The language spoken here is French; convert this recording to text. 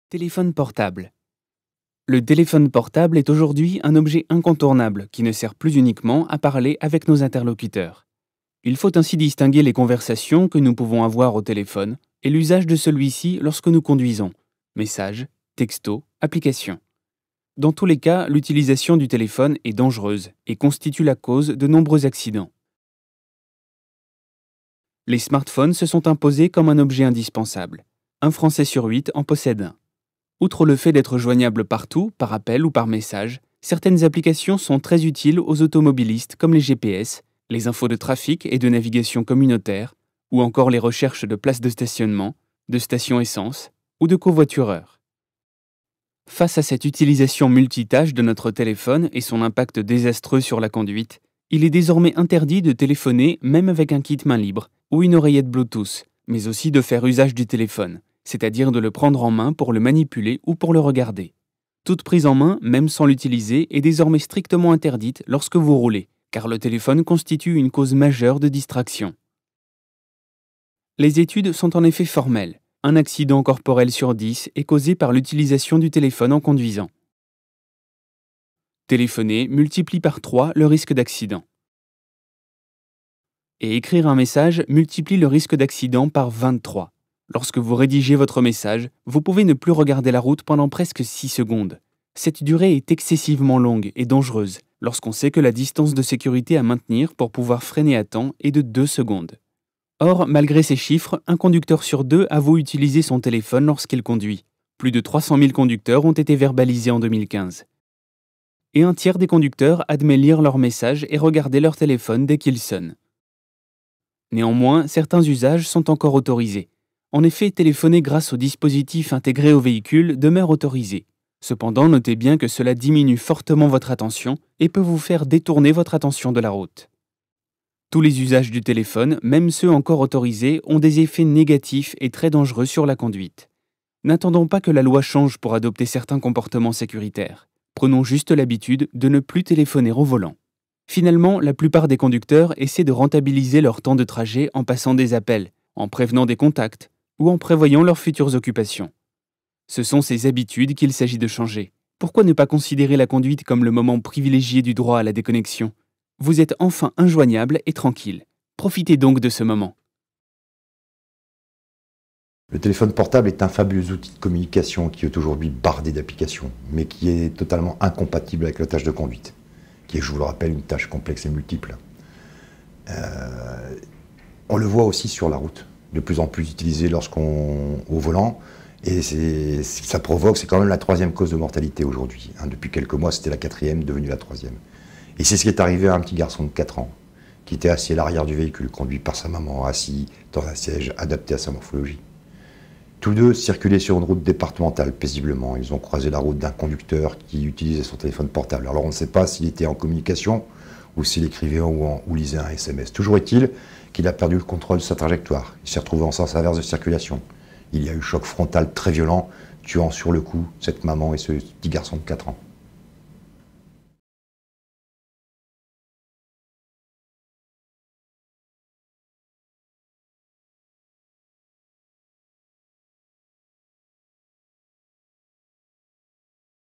Téléphone portable. Le téléphone portable est aujourd'hui un objet incontournable qui ne sert plus uniquement à parler avec nos interlocuteurs. Il faut ainsi distinguer les conversations que nous pouvons avoir au téléphone et l'usage de celui-ci lorsque nous conduisons. Messages, textos, applications. Dans tous les cas, l'utilisation du téléphone est dangereuse et constitue la cause de nombreux accidents. Les smartphones se sont imposés comme un objet indispensable. Un Français sur 8 en possède un. Outre le fait d'être joignable partout, par appel ou par message, certaines applications sont très utiles aux automobilistes comme les GPS, les infos de trafic et de navigation communautaire, ou encore les recherches de places de stationnement, de stations essence ou de covoitureurs. Face à cette utilisation multitâche de notre téléphone et son impact désastreux sur la conduite, il est désormais interdit de téléphoner même avec un kit main libre ou une oreillette Bluetooth, mais aussi de faire usage du téléphone, c'est-à-dire de le prendre en main pour le manipuler ou pour le regarder. Toute prise en main, même sans l'utiliser, est désormais strictement interdite lorsque vous roulez, car le téléphone constitue une cause majeure de distraction. Les études sont en effet formelles. Un accident corporel sur 10 est causé par l'utilisation du téléphone en conduisant. Téléphoner multiplie par 3 le risque d'accident. Et écrire un message multiplie le risque d'accident par 23. Lorsque vous rédigez votre message, vous pouvez ne plus regarder la route pendant presque 6 secondes. Cette durée est excessivement longue et dangereuse lorsqu'on sait que la distance de sécurité à maintenir pour pouvoir freiner à temps est de 2 secondes. Or, malgré ces chiffres, un conducteur sur 2 avoue utiliser son téléphone lorsqu'il conduit. Plus de 300 000 conducteurs ont été verbalisés en 2015. Et un tiers des conducteurs admet lire leur message et regarder leur téléphone dès qu'il sonne. Néanmoins, certains usages sont encore autorisés. En effet, téléphoner grâce au dispositif intégré au véhicule demeure autorisé. Cependant, notez bien que cela diminue fortement votre attention et peut vous faire détourner votre attention de la route. Tous les usages du téléphone, même ceux encore autorisés, ont des effets négatifs et très dangereux sur la conduite. N'attendons pas que la loi change pour adopter certains comportements sécuritaires. Prenons juste l'habitude de ne plus téléphoner au volant. Finalement, la plupart des conducteurs essaient de rentabiliser leur temps de trajet en passant des appels, en prévenant des contacts ou en prévoyant leurs futures occupations. Ce sont ces habitudes qu'il s'agit de changer. Pourquoi ne pas considérer la conduite comme le moment privilégié du droit à la déconnexion ? Vous êtes enfin injoignable et tranquille. Profitez donc de ce moment. Le téléphone portable est un fabuleux outil de communication qui est aujourd'hui bardé d'applications, mais qui est totalement incompatible avec la tâche de conduite, qui est, je vous le rappelle, une tâche complexe et multiple. On le voit aussi sur la route, de plus en plus utilisé au volant, et ça provoque, c'est quand même la 3e cause de mortalité aujourd'hui. Depuis quelques mois, c'était la 4e, devenue la 3e. Et c'est ce qui est arrivé à un petit garçon de 4 ans, qui était assis à l'arrière du véhicule, conduit par sa maman, assis dans un siège adapté à sa morphologie. Tous deux circulaient sur une route départementale paisiblement. Ils ont croisé la route d'un conducteur qui utilisait son téléphone portable. Alors on ne sait pas s'il était en communication ou s'il écrivait ou lisait un SMS. Toujours est-il qu'il a perdu le contrôle de sa trajectoire. Il s'est retrouvé en sens inverse de circulation. Il y a eu choc frontal très violent, tuant sur le coup cette maman et ce petit garçon de 4 ans.